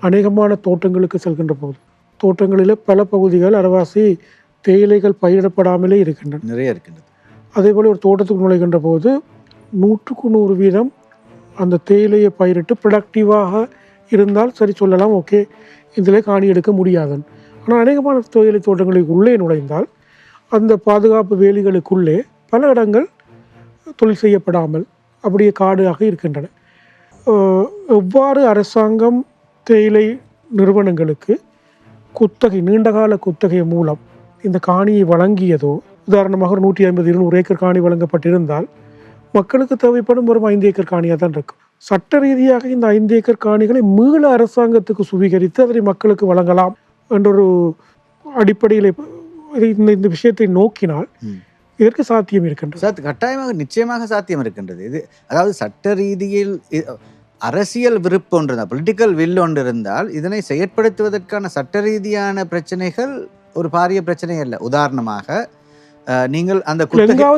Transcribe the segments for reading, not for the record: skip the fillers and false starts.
அநேகமான தோட்டங்களுக்கு செல்கின்ற போது தோட்டங்களில் பல பகுதிகள் அரவாசி தேயிலைகள் பயிரிடப்படாமலே இருக்கின்றன, நிறைய இருக்கின்றது. அதேபோல் ஒரு தோட்டத்துக்கு நுழைகின்ற போது 100% அந்த தேயிலையை பயிரிட்டு ப்ரொடக்டிவாக இருந்தால் சரி சொல்லலாம், ஓகே இதில் காணி எடுக்க முடியாதுன்னு. ஆனால் அநேகமான தேயிலை தோட்டங்களுக்கு உள்ளே நுழைந்தால் அந்த பாதுகாப்பு வேலிகளுக்குள்ளே பல இடங்கள் தொழில் செய்யப்படாமல் அப்படியே காடாக இருக்கின்றன. எவ்வாறு அரசாங்கம் தேயிலை நிறுவனங்களுக்கு குத்தகை, நீண்டகால குத்தகை மூலம் இந்த காணியை வழங்கியதோ, உதாரணமாக ஒரு 150-200 ஏக்கர் காணி வழங்கப்பட்டிருந்தால் மக்களுக்கு தேவைப்படும் ஒரு 5 ஏக்கர் காணியாக தான் இருக்கும். சட்ட ரீதியாக இந்த 5 ஏக்கர் காணிகளை மீள அரசாங்கத்துக்கு சுவீகரித்து அதனை மக்களுக்கு வழங்கலாம் என்றொரு அடிப்படையில் இந்த விஷயத்தை நோக்கினால் இதற்கு சாத்தியம் இருக்கின்றது. கட்டாயமாக நிச்சயமாக சாத்தியம் இருக்கின்றது. இது அதாவது சட்ட ரீதியில் அரசியல் விருப்பம் ஒன்று, பொலிட்டிக்கல் வில் ஒன்று இருந்தால் இதனை செயற்படுத்துவதற்கான சட்ட ரீதியான பிரச்சனைகள் ஒரு பாரிய பிரச்சனை அல்ல. உதாரணமாக நீங்கள் அந்த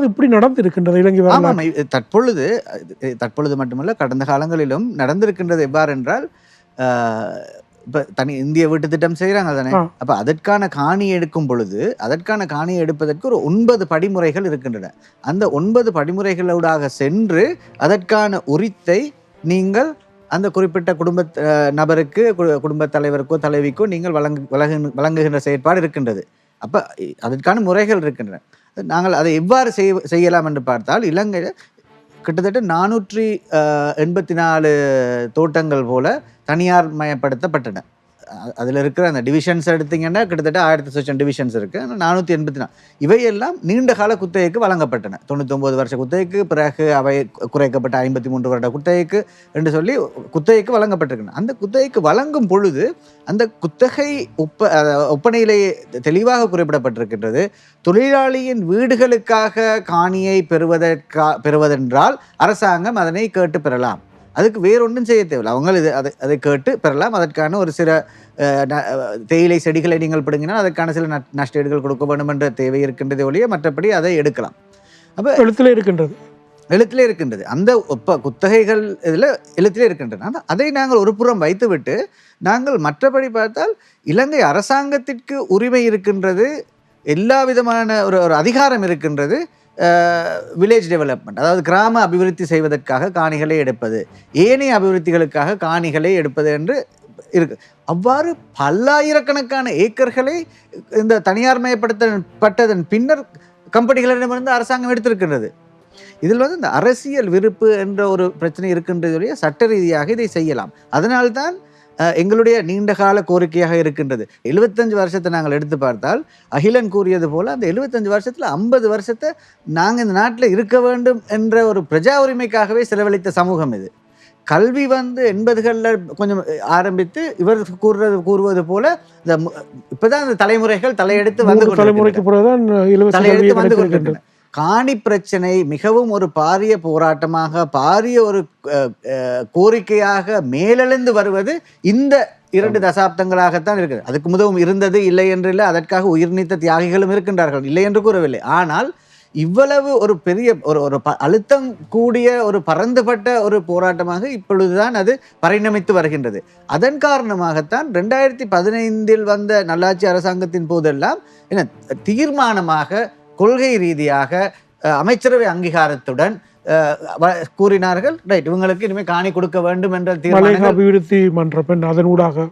இப்படி நடந்திருக்கின்றது இலங்கை தற்பொழுது மட்டுமல்ல, கடந்த காலங்களிலும் நடந்திருக்கின்றது. எவ்வாறு என்றால், இப்போ இந்திய வீட்டு திட்டம் செய்கிறாங்க தானே, அப்போ அதற்கான காணி எடுக்கும் பொழுது அதற்கான காணியை எடுப்பதற்கு ஒரு 9 படிமுறைகள் இருக்கின்றன. அந்த 9 படிமுறைகளூடாக சென்று அதற்கான உரித்தை நீங்கள் அந்த குறிப்பிட்ட நபருக்கு, குடும்ப தலைவருக்கோ தலைவிக்கோ நீங்கள் வழங்குகின்ற செயற்பாடு இருக்கின்றது. அப்போ அதற்கான முறைகள் இருக்கின்றன. நாங்கள் அதை எவ்வாறு செய்யலாம் என்று பார்த்தால், இலங்கையில் கிட்டத்தட்ட 484 தோட்டங்கள் போல தனியார் மயப்படுத்தப்பட்டன. அதில் இருக்கிற அந்த டிவிஷன்ஸ் எடுத்திங்கன்னா கிட்டத்தட்ட 1000 டிவிஷன்ஸ் இருக்குது. 484 இவையெல்லாம் நீண்ட கால குத்தகைக்கு வழங்கப்பட்டன. 99 வருஷ குத்தகைக்கு, பிறகு அவை குறைக்கப்பட்ட 53 வருட குத்தகைக்கு என்று சொல்லி குத்தகைக்கு வழங்கப்பட்டிருக்கின்றன. அந்த குத்தகைக்கு வழங்கும் பொழுது அந்த குத்தகை ஒப்பனையிலேயே தெளிவாக குறிப்பிடப்பட்டிருக்கின்றது, தொழிலாளியின் வீடுகளுக்காக காணியை பெறுவதென்றால் அரசாங்கம் அதனை கேட்டு பெறலாம். அதுக்கு வேறொன்றும் செய்ய தேவையில்லை. அவங்க அதை கேட்டு பெறலாம். அதற்கான ஒரு சில தேயிலை செடிகளை நீங்கள் பிடுங்கினால் அதற்கான சில நஷ்டஈடுகள் கொடுக்க வேண்டும் என்ற தேவை இருக்கின்றதை ஒழிய மற்றபடி அதை எடுக்கலாம். அப்போ எழுத்திலே இருக்கின்றது அந்த குத்தகைகள் இதில் எழுத்திலே இருக்கின்றன. ஆனால் அதை நாங்கள் ஒரு புறம் வைத்துவிட்டு நாங்கள் மற்றபடி பார்த்தால் இலங்கை அரசாங்கத்திற்கு உரிமை இருக்கின்றது, எல்லா விதமான ஒரு அதிகாரம் இருக்கின்றது. வில்லேஜ் டெவலப்மெண்ட், அதாவது கிராம அபிவிருத்தி செய்வதற்காக காணிகளை எடுப்பது, ஏனைய அபிவிருத்திகளுக்காக காணிகளை எடுப்பது என்று இருக்கு. அவ்வாறு பல்லாயிரக்கணக்கான ஏக்கர்களை இந்த தனியார் மயப்படுத்தப்பட்டதன் பின்னர் கம்பெனிகளிடமிருந்து அரசாங்கம் எடுத்திருக்கின்றது. இதில் இந்த அரசியல் விருப்பு என்ற ஒரு பிரச்சனை இருக்கின்றதுடைய சட்ட ரீதியாக இதை செய்யலாம். அதனால்தான் எங்களுடைய நீண்டகால கோரிக்கையாக இருக்கின்றது. 75 வருஷத்தை நாங்கள் எடுத்து பார்த்தால், அகிலன் கூறியது போல் அந்த 75 வருஷத்தில் 50 வருஷத்தை நாங்கள் இந்த நாட்டில் இருக்க வேண்டும் என்ற ஒரு பிரஜா உரிமைக்காகவே செலவழித்த சமூகம் இது. கல்வி 80களில் கொஞ்சம் ஆரம்பித்து இவர் கூறுவது போல இப்போதான் இந்த தலைமுறைகள் தலையெடுத்து வந்து கொண்டிருக்கின்றன. காணி பிரச்சனை மிகவும் ஒரு பாரிய போராட்டமாக, பாரிய ஒரு கோரிக்கையாக மேலெழுந்து வருவது இந்த 2 தசாப்தங்களாகத்தான் இருக்குது. அதுக்கு முதலும் இருந்தது, இல்லை என்று இல்லை, அதற்காக உயிர் நீத்த தியாகிகளும் இருக்கின்றார்கள், இல்லை என்று கூறவில்லை. ஆனால் இவ்வளவு ஒரு பெரிய ஒரு அழுத்தம் கூடிய ஒரு பரந்துபட்ட ஒரு போராட்டமாக இப்பொழுதுதான் அது பரிணமித்து வருகின்றது. அதன் காரணமாகத்தான் 2015 வந்த நல்லாட்சி அரசாங்கத்தின் போதெல்லாம் தீர்மானமாக கொள்கை ரீதியாக அமைச்சரவை அங்கீகாரத்துடன் கூறினார்கள், ரைட், இவங்களுக்கு இனிமேல் காணி கொடுக்க வேண்டும் என்ற தீர்மானம் அபிவிருத்தி மன்றம் அதனூடாக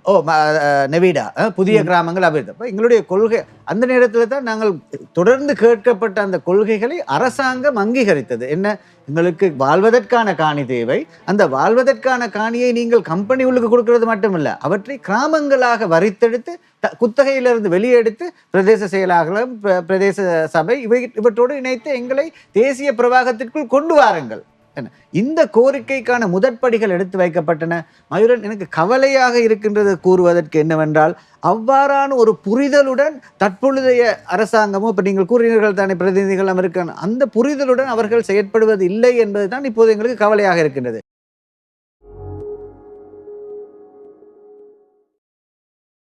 நெவிடா புதிய கிராமங்கள் அபிவிருத்தி. எங்களுடைய கொள்கை அந்த நேரத்தில் தான் நாங்கள் தொடர்ந்து கேட்கப்பட்ட அந்த கொள்கைகளை அரசாங்கம் அங்கீகரித்தது. என்ன, எங்களுக்கு வாழ்வதற்கான காணி தேவை, அந்த வாழ்வதற்கான காணியை நீங்கள் கம்பெனி உள்ளுக்கு கொடுக்கறது மட்டுமில்லை, அவற்றை கிராமங்களாக வரித்தெடுத்து குத்தகையிலிருந்து வெளியெடுத்து பிரதேச செயலாளர், பிரதேச சபை இவற்றோடு இணைத்து எங்களை தேசிய பிரவாகத்திற்குள் கொண்டு வாருங்கள். இந்த கோரிக்கைக்கான முதற்படிகள் எடுத்து வைக்கப்பட்டன. மயூரன், எனக்கு கவலையாக இருக்கின்றது கூறுவதற்கு என்னவென்றால், அவ்வாறான ஒரு புரிதலுடன் தற்பொழுதைய அரசாங்கமும், இப்போ நீங்கள் கூறினீர்கள் தானே பிரதிநிதிகள் இருக்கான, அந்த புரிதலுடன் அவர்கள் செயற்படுவது இல்லை என்பது தான் இப்போது எங்களுக்கு கவலையாக இருக்கின்றது.